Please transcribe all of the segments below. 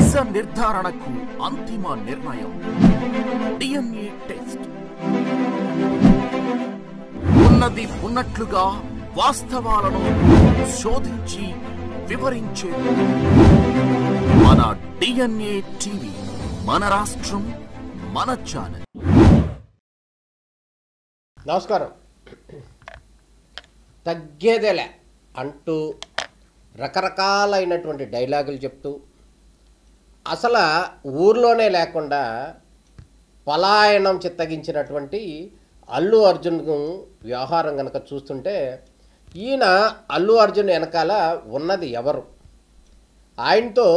నిజ నిర్ధారణకు అంతిమ నిర్ణయం డిఎన్ఏ టెస్ట్. ఉన్నది ఉన్నట్లుగా వాస్తవాలను శోధించి వివరించే మన డిఎన్ఏ టీవీ, మన రాష్ట్రం, మన ఛానల్. నమస్కారం. తగ్గేదేలే అంటూ రకరకాలైనటువంటి డైలాగులు చెప్తూ అసలు ఊర్లోనే లేకుండా పలాయనం చిత్తగించినటువంటి అల్లు అర్జున్ వ్యవహారం కనుక చూస్తుంటే, ఈయన అల్లు అర్జున్ వెనకాల ఉన్నది ఎవరు, ఆయనతో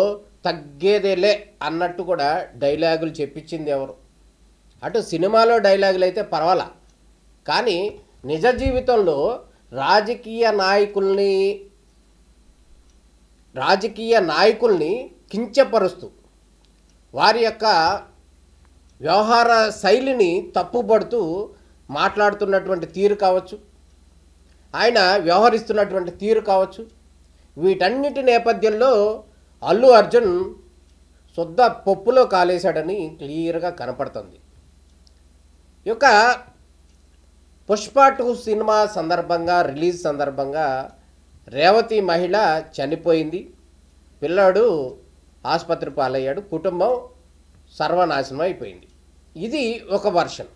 తగ్గేదేలే అన్నట్టు కూడా డైలాగులు చెప్పించింది ఎవరు? అటు సినిమాలో డైలాగులు అయితే పర్వాలా, కానీ నిజ జీవితంలో రాజకీయ నాయకుల్ని కించపరుస్తూ వారి యొక్క వ్యవహార శైలిని తప్పుపడుతూ మాట్లాడుతున్నటువంటి తీరు కావచ్చు, ఆయన వ్యవహరిస్తున్నటువంటి తీరు కావచ్చు, వీటన్నిటి నేపథ్యంలో అల్లు అర్జున్ శుద్ధ పప్పులో కాలేశాడని క్లియర్గా కనపడుతుంది. ఈ యొక్క పుష్ప 2 సినిమా సందర్భంగా, రిలీజ్ సందర్భంగా రేవతి మహిళ చనిపోయింది, పిల్లాడు ఆసుపత్రి పాలయ్యాడు, కుటుంబం సర్వనాశనం అయిపోయింది. ఇది ఒక వర్షన్.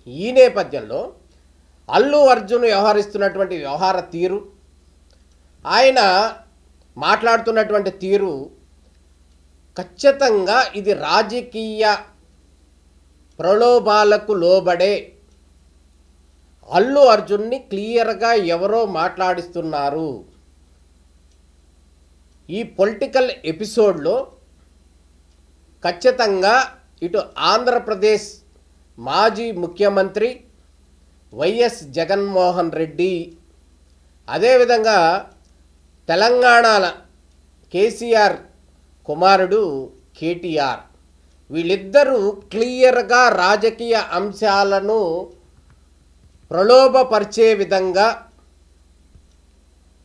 ఈ నేపథ్యంలో అల్లు అర్జున్ వ్యవహరిస్తున్నటువంటి వ్యవహార తీరు, ఆయన మాట్లాడుతున్నటువంటి తీరు ఖచ్చితంగా ఇది రాజకీయ ప్రలోభాలకు లోబడే అల్లు అర్జున్ని క్లియర్గా ఎవరో మాట్లాడిస్తున్నారు. ఈ పొలిటికల్ ఎపిసోడ్లో ఖచ్చితంగా ఇటు ఆంధ్రప్రదేశ్ మాజీ ముఖ్యమంత్రి వైఎస్ జగన్మోహన్ రెడ్డి, అదేవిధంగా తెలంగాణల కేసీఆర్ కుమారుడు కేటీఆర్, వీళ్ళిద్దరూ క్లియర్గా రాజకీయ అంశాలను ప్రలోభపరిచే విధంగా,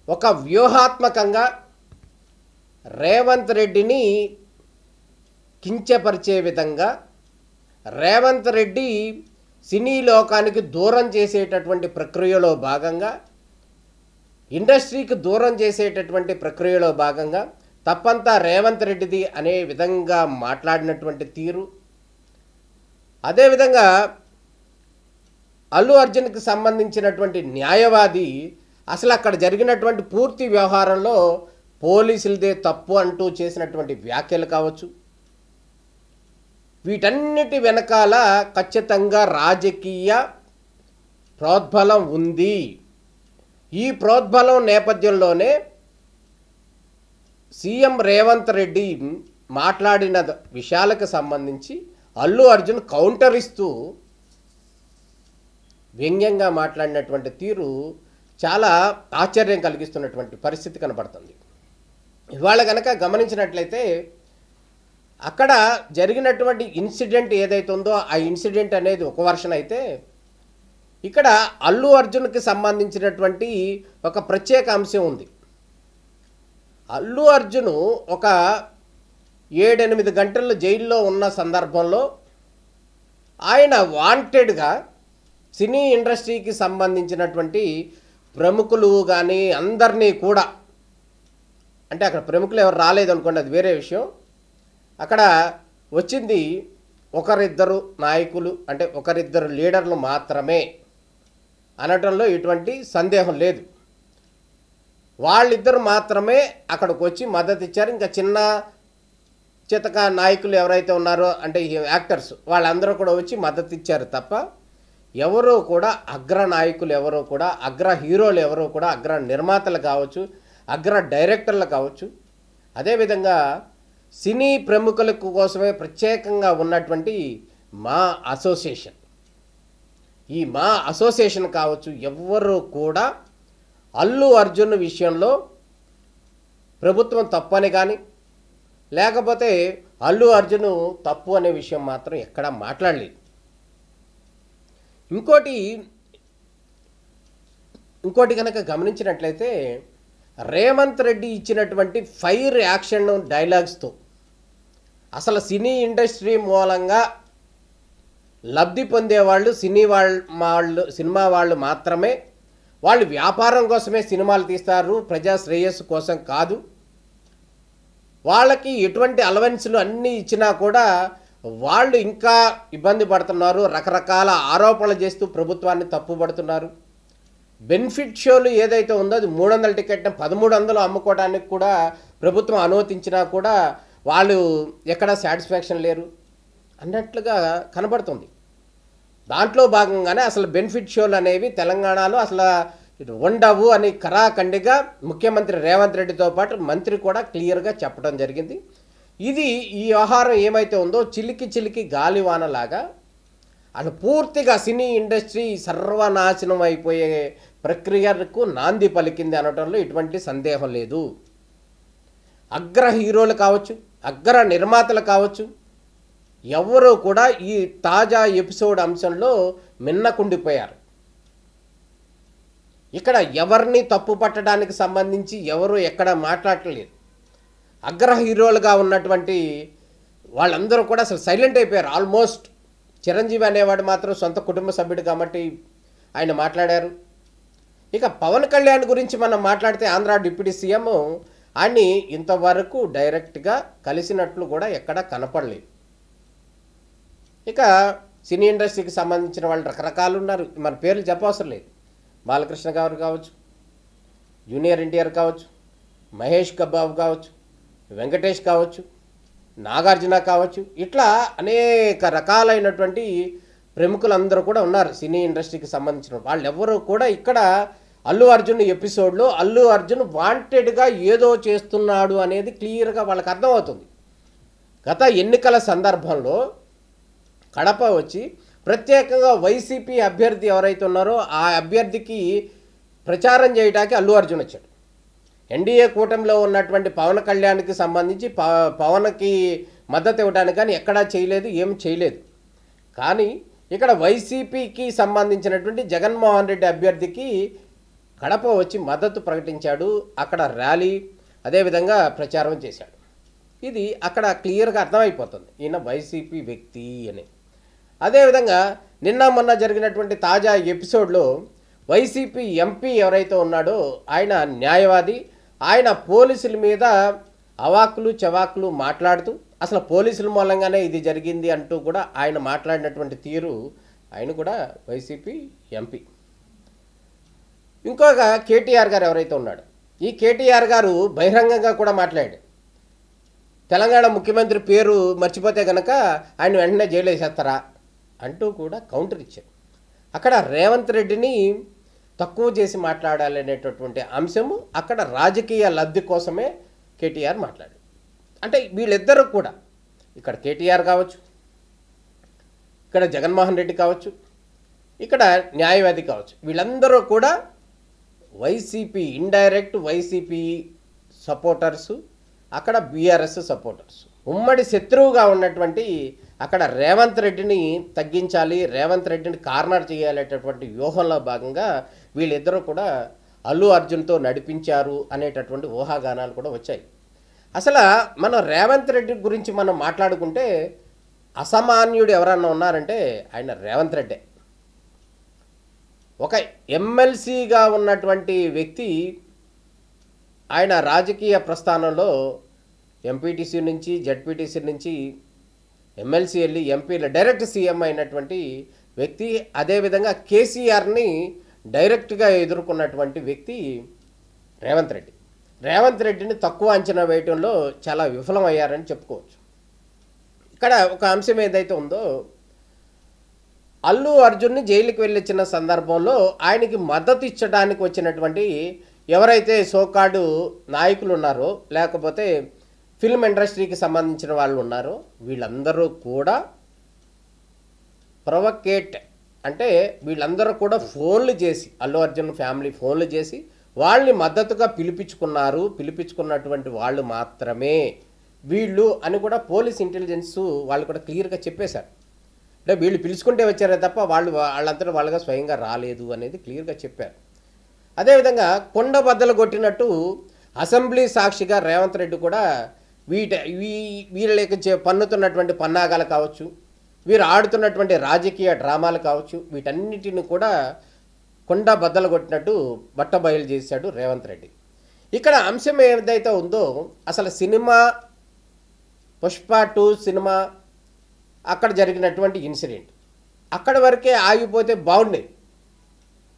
ఒక వ్యూహాత్మకంగా రేవంత్ రెడ్డిని కించపరిచే విధంగా, రేవంత్ రెడ్డి సినీ లోకానికి దూరం చేసేటటువంటి ప్రక్రియలో భాగంగా, ఇండస్ట్రీకి దూరం చేసేటటువంటి ప్రక్రియలో భాగంగా తప్పంతా రేవంత్ రెడ్డిది అనే విధంగా మాట్లాడినటువంటి తీరు, అదేవిధంగా అల్లు అర్జున్కి సంబంధించినటువంటి న్యాయవాది అసలు అక్కడ జరిగినటువంటి పూర్తి వ్యవహారంలో పోలీసులదే తప్పు అంటూ చేసినటువంటి వ్యాఖ్యలు కావచ్చు, వీటన్నిటి వెనకాల ఖచ్చితంగా రాజకీయ ప్రోద్బలం ఉంది. ఈ ప్రోద్బలం నేపథ్యంలోనే సీఎం రేవంత్ రెడ్డి మాట్లాడిన విషయాలకు సంబంధించి అల్లు అర్జున్ కౌంటర్ ఇస్తూ వ్యంగ్యంగా మాట్లాడినటువంటి తీరు చాలా ఆశ్చర్యం కలిగిస్తున్నటువంటి పరిస్థితి కనబడుతుంది. ఇవాళ కనుక గమనించినట్లయితే అక్కడ జరిగినటువంటి ఇన్సిడెంట్ ఏదైతే ఉందో ఆ ఇన్సిడెంట్ అనేది ఒక వర్షన్ అయితే, ఇక్కడ అల్లు అర్జున్కి సంబంధించినటువంటి ఒక ప్రత్యేక అంశం ఉంది. అల్లు అర్జున్ ఒక 7-8 గంటలు జైల్లో ఉన్న సందర్భంలో ఆయన వాంటెడ్గా సినీ ఇండస్ట్రీకి సంబంధించినటువంటి ప్రముఖులు కానీ అందరినీ కూడా, అంటే అక్కడ ప్రముఖులు ఎవరు రాలేదనుకోండి, అది వేరే విషయం, అక్కడ వచ్చింది ఒకరిద్దరు నాయకులు, అంటే ఒకరిద్దరు లీడర్లు మాత్రమే అనటంలో ఎటువంటి సందేహం లేదు. వాళ్ళిద్దరు మాత్రమే అక్కడికి వచ్చి మద్దతు ఇచ్చారు. ఇంకా చిన్న చితక నాయకులు ఎవరైతే ఉన్నారో, అంటే యాక్టర్స్, వాళ్ళందరూ కూడా వచ్చి మద్దతు ఇచ్చారు తప్ప ఎవరో కూడా అగ్ర నాయకులు ఎవరో కూడా, అగ్ర హీరోలు ఎవరో కూడా, అగ్ర నిర్మాతలు కావచ్చు, అగ్ర డైరెక్టర్లు కావచ్చు, అదేవిధంగా సినీ ప్రముఖుల కోసమే ప్రత్యేకంగా ఉన్నటువంటి మా అసోసియేషన్, ఈ మా అసోసియేషన్ కావచ్చు, ఎవ్వరూ కూడా అల్లు అర్జున్ విషయంలో ప్రభుత్వం తప్పని కానీ, లేకపోతే అల్లు అర్జున్ తప్పు అనే విషయం మాత్రం ఎక్కడా మాట్లాడలేదు. ఇంకోటి కనుక గమనించినట్లయితే రేవంత్ రెడ్డి ఇచ్చినటువంటి ఫైర్ యాక్షన్ డైలాగ్స్తో అసలు సినీ ఇండస్ట్రీ మూలంగా లబ్ధి పొందేవాళ్ళు సినిమా వాళ్ళు మాత్రమే. వాళ్ళు వ్యాపారం కోసమే సినిమాలు తీస్తారు, ప్రజా శ్రేయస్సు కోసం కాదు. వాళ్ళకి ఎటువంటి అలవెన్స్లు అన్నీ ఇచ్చినా కూడా వాళ్ళు ఇంకా ఇబ్బంది పడుతున్నారు. రకరకాల ఆరోపణలు చేస్తూ ప్రభుత్వాన్ని తప్పుపడుతున్నారు. బెనిఫిట్ షోలు ఏదైతే ఉందో అది 300 టికెట్ని 1300 అమ్ముకోవడానికి కూడా ప్రభుత్వం అనుమతించినా కూడా వాళ్ళు ఎక్కడా సాటిస్ఫాక్షన్ లేరు అన్నట్లుగా కనబడుతుంది. దాంట్లో భాగంగానే అసలు బెనిఫిట్ షోలు అనేవి తెలంగాణలో అసలు ఉండవు అని కరాఖండిగా ముఖ్యమంత్రి రేవంత్ రెడ్డితో పాటు మంత్రి కూడా క్లియర్గా చెప్పడం జరిగింది. ఇది ఈ వ్యవహారం ఏమైతే ఉందో చిలికి గాలివానలాగా అసలు పూర్తిగా సినీ ఇండస్ట్రీ సర్వనాశనం అయిపోయే ప్రక్రియకు నాంది పలికింది అనడంలో ఎటువంటి సందేహం లేదు. అగ్ర హీరోలు కావచ్చు, అగ్ర నిర్మాతలు కావచ్చు, ఎవరూ కూడా ఈ తాజా ఎపిసోడ్ అంశంలో మిన్నకుండిపోయారు. ఇక్కడ ఎవరిని తప్పు పట్టడానికి సంబంధించి ఎవరు ఎక్కడ మాట్లాడలేదు. అగ్ర హీరోలుగా ఉన్నటువంటి వాళ్ళందరూ కూడా అసలు సైలెంట్ అయిపోయారు ఆల్మోస్ట్. చిరంజీవి అనేవాడు మాత్రం సొంత కుటుంబ సభ్యుడు కాబట్టి ఆయన మాట్లాడారు. ఇక పవన్ కళ్యాణ్ గురించి మనం మాట్లాడితే ఆంధ్ర డిప్యూటీ సీఎం ఆయన్ని ఇంతవరకు డైరెక్ట్గా కలిసినట్లు కూడా ఎక్కడా కనపడలేదు. ఇక సినీ ఇండస్ట్రీకి సంబంధించిన వాళ్ళు రకరకాలు ఉన్నారు, మన పేర్లు చెప్పవసరం లేదు. బాలకృష్ణ గారు కావచ్చు, జూనియర్ ఎన్టీఆర్ కావచ్చు, మహేష్ బాబు కావచ్చు, వెంకటేష్ కావచ్చు, నాగార్జున కావచ్చు, ఇట్లా అనేక రకాలైనటువంటి ప్రముఖులందరూ కూడా ఉన్నారు సినీ ఇండస్ట్రీకి సంబంధించిన వాళ్ళు. ఎవరు కూడా ఇక్కడ అల్లు అర్జున్ ఎపిసోడ్లో అల్లు అర్జున్ వాంటెడ్గా ఏదో చేస్తున్నాడు అనేది క్లియర్గా వాళ్ళకి అర్థమవుతుంది. గత ఎన్నికల సందర్భంలో కడప వచ్చి ప్రత్యేకంగా వైసీపీ అభ్యర్థి ఎవరైతే ఉన్నారో ఆ అభ్యర్థికి ప్రచారం చేయడానికి అల్లు అర్జున్ వచ్చాడు. ఎన్డీఏ కూటమిలో ఉన్నటువంటి పవన్ కళ్యాణ్కి సంబంధించి పవన్కి మద్దతు ఇవ్వడానికి కానీ ఎక్కడా చేయలేదు, ఏం చేయలేదు. కానీ ఇక్కడ వైసీపీకి సంబంధించినటువంటి జగన్మోహన్ రెడ్డి అభ్యర్థికి కడప వచ్చి మద్దతు ప్రకటించాడు. అక్కడ ర్యాలీ అదేవిధంగా ప్రచారం చేశాడు. ఇది అక్కడ క్లియర్గా అర్థమైపోతుంది ఈయన వైసీపీ వ్యక్తి అని. అదేవిధంగా నిన్న మొన్న జరిగినటువంటి తాజా ఎపిసోడ్లో వైసీపీ ఎంపీ ఎవరైతే ఉన్నాడో ఆయన న్యాయవాది, ఆయన పోలీసుల మీద అవాకులు చవాకులు మాట్లాడుతూ అసలు పోలీసుల మూలంగానే ఇది జరిగింది అంటూ కూడా ఆయన మాట్లాడినటువంటి తీరు, ఆయన కూడా వైసీపీ ఎంపీ. ఇంకొక కేటీఆర్ గారు ఎవరైతే ఉన్నాడో ఈ కేటీఆర్ గారు బహిరంగంగా కూడా మాట్లాడాడు. తెలంగాణ ముఖ్యమంత్రి పేరు మర్చిపోతే కనుక ఆయన వెంటనే జైలు వేసేస్తారా అంటూ కూడా కౌంటర్ ఇచ్చారు. అక్కడ రేవంత్ రెడ్డిని తక్కువ చేసి మాట్లాడాలనేటటువంటి అంశము అక్కడ రాజకీయ లబ్ధి కోసమే కేటీఆర్ మాట్లాడారు. అంటే వీళ్ళిద్దరూ కూడా ఇక్కడ కేటీఆర్ కావచ్చు, ఇక్కడ జగన్మోహన్ రెడ్డి కావచ్చు, ఇక్కడ న్యాయవాది కావచ్చు, వీళ్ళందరూ కూడా వైసీపీ ఇండైరెక్ట్ వైసీపీ సపోర్టర్సు, అక్కడ బీఆర్ఎస్ సపోర్టర్స్. ఉమ్మడి శత్రువుగా ఉన్నటువంటి అక్కడ రేవంత్ రెడ్డిని తగ్గించాలి, రేవంత్ రెడ్డిని కార్నర్ చేయాలనేటటువంటి వ్యూహంలో భాగంగా వీళ్ళిద్దరూ కూడా అల్లు అర్జున్తో నడిపించారు అనేటటువంటి ఊహాగానాలు కూడా వచ్చాయి. అసలు మనం రేవంత్ రెడ్డి గురించి మనం మాట్లాడుకుంటే అసామాన్యుడు ఎవరన్నా ఉన్నారంటే ఆయన రేవంత్ రెడ్డే. ఒక ఎమ్మెల్సీగా ఉన్నటువంటి వ్యక్తి ఆయన రాజకీయ ప్రస్థానంలో ఎంపీటీసీ నుంచి జెడ్పీటీసీ నుంచి ఎమ్మెల్సీ వెళ్ళి ఎంపీల డైరెక్ట్ సీఎం అయినటువంటి వ్యక్తి. అదేవిధంగా కేసీఆర్ని డైరెక్ట్గా ఎదుర్కొన్నటువంటి వ్యక్తి రేవంత్ రెడ్డి. రేవంత్ రెడ్డిని తక్కువ అంచనా వేయటంలో చాలా విఫలమయ్యారని చెప్పుకోవచ్చు. ఇక్కడ ఒక అంశం ఏదైతే ఉందో అల్లు అర్జున్ని జైలుకి వెళ్ళొచ్చిన సందర్భంలో ఆయనకి మద్దతు ఇచ్చడానికి వచ్చినటువంటి ఎవరైతే సోకాడు నాయకులు ఉన్నారో లేకపోతే ఫిల్మ్ ఇండస్ట్రీకి సంబంధించిన వాళ్ళు ఉన్నారో వీళ్ళందరూ కూడా ప్రొవకేట్ అంటే వీళ్ళందరూ కూడా ఫోన్లు చేసి అల్లు అర్జున్ ఫ్యామిలీ ఫోన్లు చేసి వాళ్ళని మద్దతుగా పిలిపించుకున్నటువంటి వాళ్ళు మాత్రమే వీళ్ళు అని కూడా పోలీస్ ఇంటెలిజెన్స్ వాళ్ళు కూడా క్లియర్గా చెప్పేశారు. అంటే వీళ్ళు పిలుచుకుంటే వచ్చారే తప్ప వాళ్ళంతటా వాళ్ళగా స్వయంగా రాలేదు అనేది క్లియర్గా చెప్పారు. అదేవిధంగా కొండ బద్దలు కొట్టినట్టు అసెంబ్లీ సాక్షిగా రేవంత్ రెడ్డి కూడా వీళ్ళకి పన్నుతున్నటువంటి పన్నాగాలు కావచ్చు, వీరు ఆడుతున్నటువంటి రాజకీయ డ్రామాలు కావచ్చు, వీటన్నిటిని కూడా కొండ బద్దలు కొట్టినట్టు బట్టబయలు చేశాడు రేవంత్ రెడ్డి. ఇక్కడ అంశం ఏదైతే ఉందో, అసలు సినిమా పుష్ప 2 సినిమా అక్కడ జరిగినటువంటి ఇన్సిడెంట్ అక్కడి వరకే ఆగిపోతే బాగుండేది.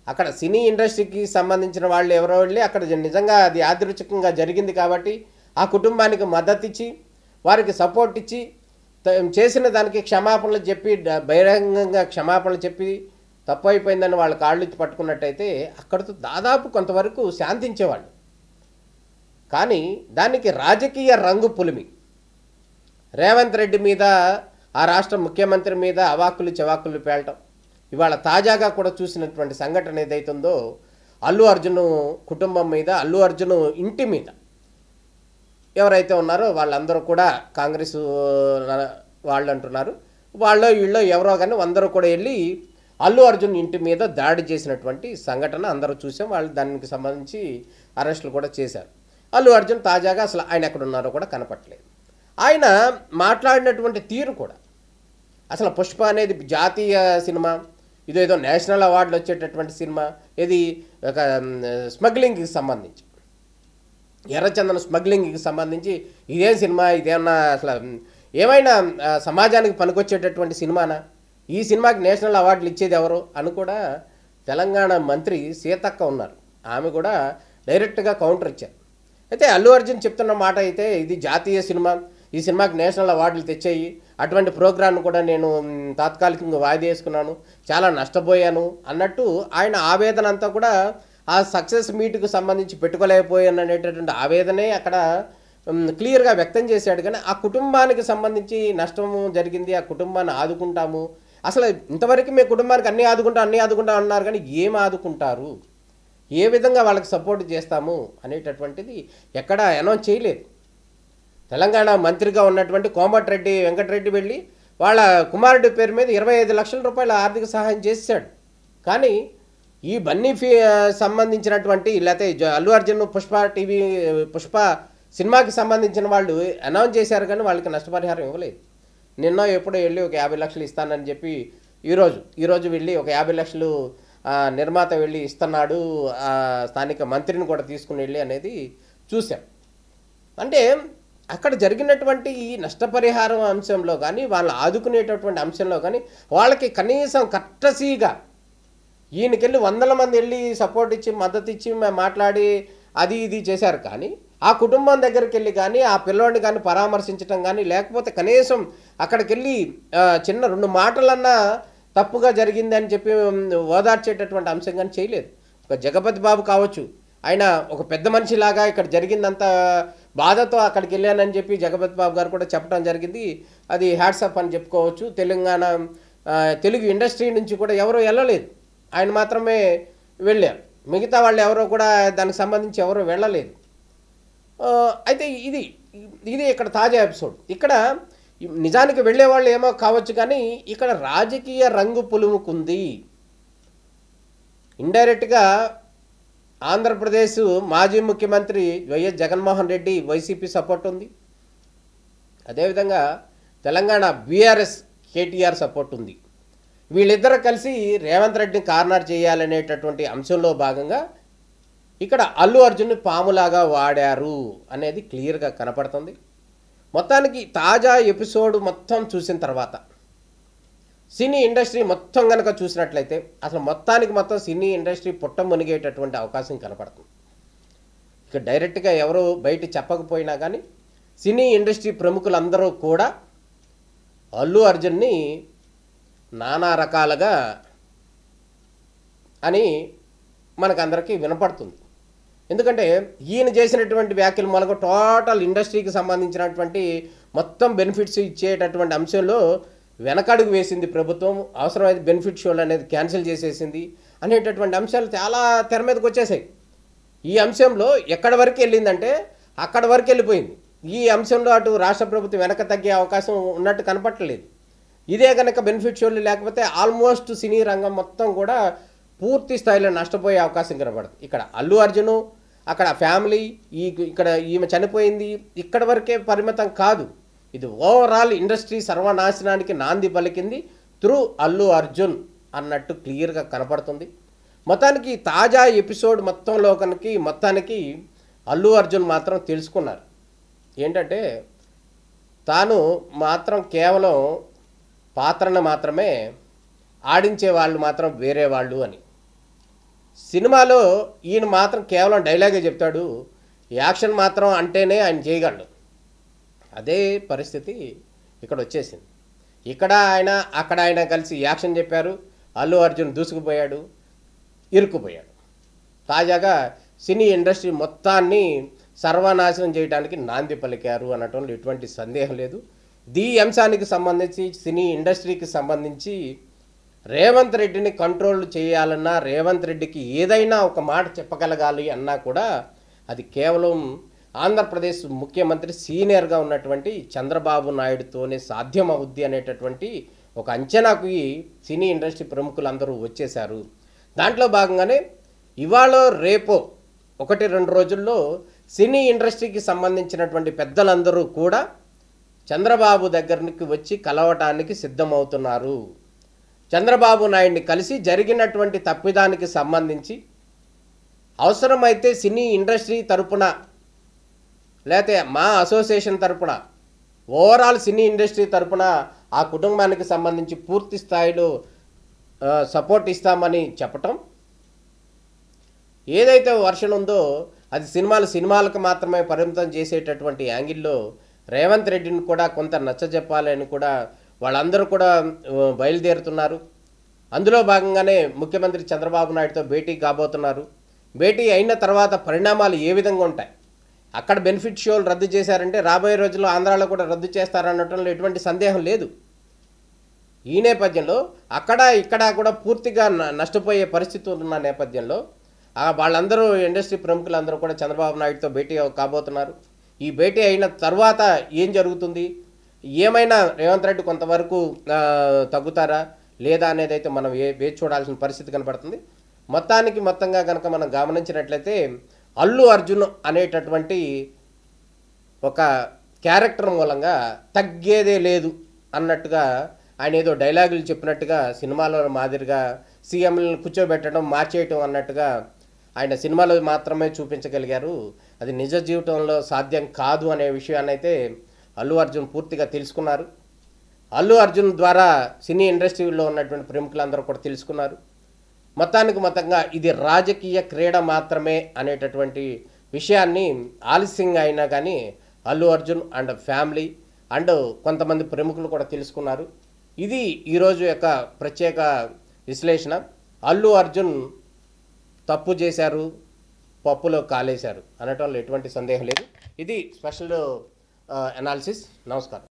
అక్కడ సినీ ఇండస్ట్రీకి సంబంధించిన వాళ్ళు ఎవరో వెళ్ళి అక్కడ నిజంగా అది యాదృచ్ఛికంగా జరిగింది కాబట్టి ఆ కుటుంబానికి మద్దతు ఇచ్చి వారికి సపోర్ట్ ఇచ్చి చేసిన దానికి క్షమాపణలు చెప్పి బహిరంగంగా క్షమాపణలు చెప్పి తప్పు అయిపోయిందని వాళ్ళ కాళ్ళు ఇచ్చి పట్టుకున్నట్టయితే అక్కడితో దాదాపు కొంతవరకు శాంతించేవాళ్ళు. కానీ దానికి రాజకీయ రంగు పులిమి రేవంత్ రెడ్డి మీద, ఆ రాష్ట్ర ముఖ్యమంత్రి మీద అవాక్కులు చెవాకులు పేలటం. ఇవాళ తాజాగా కూడా చూసినటువంటి సంఘటన ఏదైతుందో అల్లు అర్జున్ కుటుంబం మీద, అల్లు అర్జున్ ఇంటి మీద ఎవరైతే ఉన్నారో వాళ్ళందరూ కూడా కాంగ్రెస్ వాళ్ళు అంటున్నారు, వాళ్ళు వీళ్ళు ఎవరో కానీ అందరూ కూడా వెళ్ళి అల్లు అర్జున్ ఇంటి మీద దాడి చేసినటువంటి సంఘటన అందరూ చూసాం. వాళ్ళు దానికి సంబంధించి అరెస్టులు కూడా చేశారు. అల్లు అర్జున్ తాజాగా అసలు ఆయన ఎక్కడ ఉన్నారో కూడా కనపట్లేదు. ఆయన మాట్లాడినటువంటి తీరు కూడా, అసలు పుష్ప అనేది జాతీయ సినిమా, ఇదేదో నేషనల్ అవార్డులు వచ్చేటటువంటి సినిమా, ఇది ఒక స్మగ్లింగ్కి సంబంధించి, ఎర్రచందన స్మగ్లింగ్కి సంబంధించి ఇదేం సినిమా, ఇదేమన్నా అసలు ఏమైనా సమాజానికి పనికొచ్చేటటువంటి సినిమానా, ఈ సినిమాకి నేషనల్ అవార్డులు ఇచ్చేది ఎవరు అని కూడా తెలంగాణ మంత్రి సీతక్క ఉన్నారు, ఆమె కూడా డైరెక్ట్గా కౌంటర్ ఇచ్చారు. అయితే అల్లు అర్జున్ చెప్తున్న మాట అయితే ఇది జాతీయ సినిమా, ఈ సినిమాకి నేషనల్ అవార్డులు తెచ్చాయి, అటువంటి ప్రోగ్రాంను కూడా నేను తాత్కాలికంగా వాయిదా వేసుకున్నాను, చాలా నష్టపోయాను అన్నట్టు ఆయన ఆవేదన అంతా కూడా ఆ సక్సెస్ మీట్కు సంబంధించి పెట్టుకోలేకపోయాను అనేటటువంటి ఆవేదనే అక్కడ క్లియర్గా వ్యక్తం చేశాడు. కానీ ఆ కుటుంబానికి సంబంధించి నష్టము జరిగింది, ఆ కుటుంబాన్ని ఆదుకుంటాము, అసలు ఇంతవరకు మీ కుటుంబానికి అన్నీ ఆదుకుంటాం అన్నారు, కానీ ఏం ఆదుకుంటారు, ఏ విధంగా వాళ్ళకి సపోర్ట్ చేస్తాము అనేటటువంటిది ఎక్కడా అనౌన్స్ చేయలేదు. తెలంగాణ మంత్రిగా ఉన్నటువంటి కోమటిరెడ్డి వెంకటరెడ్డి వెళ్ళి వాళ్ళ కుమారుడి పేరు మీద 25 లక్షల రూపాయల ఆర్థిక సహాయం చేశాడు. కానీ ఈ బన్నీ సంబంధించినటువంటి లేకపోతే అల్లు అర్జున్ పుష్ప సినిమాకి సంబంధించిన వాళ్ళు అనౌన్స్ చేశారు, కానీ వాళ్ళకి నష్టపరిహారం ఇవ్వలేదు. నిన్న ఎప్పుడో వెళ్ళి ఒక 50 లక్షలు ఇస్తానని చెప్పి ఈరోజు వెళ్ళి ఒక 50 లక్షలు నిర్మాత వెళ్ళి ఇస్తున్నాడు, స్థానిక మంత్రిని కూడా తీసుకుని వెళ్ళి అనేది చూసాం. అంటే అక్కడ జరిగినటువంటి ఈ నష్టపరిహారం అంశంలో కానీ, వాళ్ళు ఆదుకునేటటువంటి అంశంలో కానీ వాళ్ళకి కనీసం కట్టసీగా ఈయనకెళ్ళి 100 మంది వెళ్ళి సపోర్ట్ ఇచ్చి మద్దతు ఇచ్చి మాట్లాడి అది ఇది చేశారు. కానీ ఆ కుటుంబం దగ్గరికి వెళ్ళి కానీ ఆ పిల్లోడిని కానీ పరామర్శించడం కానీ, లేకపోతే కనీసం అక్కడికి వెళ్ళి చిన్న 2 మాటలన్నా తప్పుగా జరిగిందని చెప్పి ఓదార్చేటటువంటి అంశం కానీ చేయలేదు. ఒక జగపతి బాబు కావచ్చు, ఆయన ఒక పెద్ద మనిషిలాగా ఇక్కడ జరిగిందంత బాధతో అక్కడికి వెళ్ళానని చెప్పి జగపతి బాబు గారు కూడా చెప్పడం జరిగింది. అది హ్యాట్సప్ అని చెప్పుకోవచ్చు. తెలుగు ఇండస్ట్రీ నుంచి కూడా ఎవరూ వెళ్ళలేదు, ఆయన మాత్రమే వెళ్ళారు. మిగతా వాళ్ళు ఎవరో కూడా దానికి సంబంధించి ఎవరో వెళ్ళలేదు. అయితే ఇది ఇక్కడ తాజా ఎపిసోడ్. ఇక్కడ నిజానికి వెళ్ళే వాళ్ళు ఏమో కావచ్చు, కానీ ఇక్కడ రాజకీయ రంగు పులుముకుంది. ఇండైరెక్ట్గా ఆంధ్రప్రదేశ్ మాజీ ముఖ్యమంత్రి YS Jaganmohan Reddy YCP support ఉంది, అదేవిధంగా తెలంగాణ బీఆర్ఎస్ కేటీఆర్ సపోర్ట్ ఉంది. వీళ్ళిద్దరూ కలిసి రేవంత్ రెడ్డిని కార్నర్ చేయాలనేటటువంటి అంశంలో భాగంగా ఇక్కడ అల్లు అర్జున్ని పాములాగా వాడారు అనేది క్లియర్గా కనపడుతుంది. మొత్తానికి తాజా ఎపిసోడ్ మొత్తం చూసిన తర్వాత సినీ ఇండస్ట్రీ మొత్తం కనుక చూసినట్లయితే అసలు మొత్తం సినీ ఇండస్ట్రీ పుట్ట మునిగేటటువంటి అవకాశం కనపడుతుంది. ఇక డైరెక్ట్గా ఎవరు బయట చెప్పకపోయినా కానీ సినీ ఇండస్ట్రీ ప్రముఖులందరూ కూడా అల్లు అర్జున్ని నానా రకాలుగా అని మనకందరికీ వినపడుతుంది. ఎందుకంటే ఈయన చేసినటువంటి వ్యాఖ్యలు మనకు టోటల్ ఇండస్ట్రీకి సంబంధించినటువంటి మొత్తం బెనిఫిట్స్ ఇచ్చేటటువంటి అంశంలో వెనకడుగు వేసింది ప్రభుత్వం. అవసరమైతే బెనిఫిట్ షోలు అనేది క్యాన్సిల్ చేసేసింది అనేటటువంటి అంశాలు చాలా తెర మీదకి వచ్చేసాయి. ఈ అంశంలో ఎక్కడి వరకు వెళ్ళిందంటే అక్కడి వరకు వెళ్ళిపోయింది. ఈ అంశంలో అటు రాష్ట్ర ప్రభుత్వం వెనక తగ్గే అవకాశం ఉన్నట్టు కనపట్టలేదు. ఇదే కనుక బెనిఫిట్ షోలు లేకపోతే ఆల్మోస్ట్ సినీ రంగం మొత్తం కూడా పూర్తి స్థాయిలో నష్టపోయే అవకాశం కనపడుతుంది. ఇక్కడ అల్లు అర్జున్ అక్కడ ఫ్యామిలీ ఇక్కడ ఈమె చనిపోయింది ఇక్కడ వరకే పరిమితం కాదు. ఇది ఓవరాల్ ఇండస్ట్రీ సర్వనాశనానికి నాంది పలికింది త్రూ అల్లు అర్జున్ అన్నట్టు క్లియర్గా కనపడుతుంది. మొత్తానికి తాజా ఎపిసోడ్ మొత్తానికి అల్లు అర్జున్ మాత్రం తెలుసుకున్నారు ఏంటంటే తాను మాత్రం కేవలం పాత్రను మాత్రమే ఆడించే వాళ్ళు మాత్రం వేరే వాళ్ళు అని. సినిమాలో ఈయన మాత్రం కేవలం డైలాగే చెప్తాడు, యాక్షన్ మాత్రం అంటేనే ఆయన చేయగలడు. అదే పరిస్థితి ఇక్కడ వచ్చేసింది. ఇక్కడ ఆయన అక్కడ ఆయన కలిసి యాక్షన్ చెప్పారు, అల్లు అర్జున్ దూసుకుపోయాడు, ఇరుక్కుపోయాడు. తాజాగా సినీ ఇండస్ట్రీ మొత్తాన్ని సర్వనాశనం చేయడానికి నాంది పలికారు అనటంలో ఎటువంటి సందేహం లేదు. ఈ అంశానికి సంబంధించి సినీ ఇండస్ట్రీకి సంబంధించి రేవంత్ రెడ్డిని కంట్రోల్ చేయాలన్నా, రేవంత్ రెడ్డికి ఏదైనా ఒక మాట చెప్పగలగాలి అన్నా కూడా అది కేవలం ఆంధ్రప్రదేశ్ ముఖ్యమంత్రి సీనియర్గా ఉన్నటువంటి చంద్రబాబు నాయుడుతోనే సాధ్యం అవుద్ది అనేటటువంటి ఒక అంచనాకు ఈ సినీ ఇండస్ట్రీ ప్రముఖులందరూ వచ్చేశారు. దాంట్లో భాగంగానే ఇవాళ రేపో 1-2 రోజుల్లో సినీ ఇండస్ట్రీకి సంబంధించినటువంటి పెద్దలందరూ కూడా చంద్రబాబు దగ్గరికి వచ్చి కలవటానికి సిద్ధమవుతున్నారు. చంద్రబాబు నాయుడిని కలిసి జరిగినటువంటి తప్పిదానికి సంబంధించి అవసరమైతే సినీ ఇండస్ట్రీ తరపున లేకపోతే మా అసోసియేషన్ తరపున ఓవరాల్ సినీ ఇండస్ట్రీ తరపున ఆ కుటుంబానికి సంబంధించి పూర్తి స్థాయిలో సపోర్ట్ ఇస్తామని చెప్పటం, ఏదైతే వర్షన్ ఉందో అది సినిమాలకు మాత్రమే పరిమితం చేసేటటువంటి యాంగిల్లో రేవంత్ రెడ్డిని కూడా కొంత నచ్చజెప్పాలని కూడా వాళ్ళందరూ కూడా బయలుదేరుతున్నారు. అందులో భాగంగానే ముఖ్యమంత్రి చంద్రబాబు నాయుడుతో భేటీ కాబోతున్నారు. భేటీ అయిన తర్వాత పరిణామాలు ఏ విధంగా ఉంటాయి, అక్కడ బెనిఫిట్ షోలు రద్దు చేశారంటే రాబోయే రోజుల్లో ఆంధ్రాలో కూడా రద్దు చేస్తారనటంలో ఎటువంటి సందేహం లేదు. ఈ నేపథ్యంలో ఇక్కడ కూడా పూర్తిగా నష్టపోయే పరిస్థితి ఉన్న నేపథ్యంలో వాళ్ళందరూ ఇండస్ట్రీ ప్రముఖులందరూ కూడా చంద్రబాబు నాయుడుతో భేటీ కాబోతున్నారు. ఈ భేటీ అయిన తర్వాత ఏం జరుగుతుంది, ఏమైనా రేవంత్ రెడ్డి కొంతవరకు తగ్గుతారా లేదా అనేది అయితే మనం వేచి చూడాల్సిన పరిస్థితి కనపడుతుంది. మొత్తంగా కనుక మనం గమనించినట్లయితే అల్లు అర్జున్ అనేటటువంటి ఒక క్యారెక్టర్ మూలంగా తగ్గేదే లేదు అన్నట్టుగా ఆయన ఏదో డైలాగులు చెప్పినట్టుగా సినిమాలో మాదిరిగా సీఎంలను కూర్చోబెట్టడం మార్చేయటం అన్నట్టుగా ఆయన సినిమాలో మాత్రమే చూపించగలిగారు. అది నిజ జీవితంలో సాధ్యం కాదు అనే విషయాన్ని అయితే అల్లు అర్జున్ పూర్తిగా తెలుసుకున్నారు. అల్లు అర్జున్ ద్వారా సినీ ఇండస్ట్రీలో ఉన్నటువంటి ప్రముఖులందరూ కూడా తెలుసుకున్నారు. మొత్తంగా ఇది రాజకీయ క్రీడ మాత్రమే అనేటటువంటి విషయాన్ని ఆలస్యంగా అయినా కానీ Allu Arjun and family and కొంతమంది ప్రముఖులు కూడా తెలుసుకున్నారు. ఇది ఈరోజు యొక్క ప్రత్యేక విశ్లేషణ. అల్లు అర్జున్ తప్పు చేశారు, పప్పులో కాలేశారు అనటంలో ఎటువంటి సందేహం లేదు. ఇది స్పెషల్ అనాలిసిస్. నమస్కారం.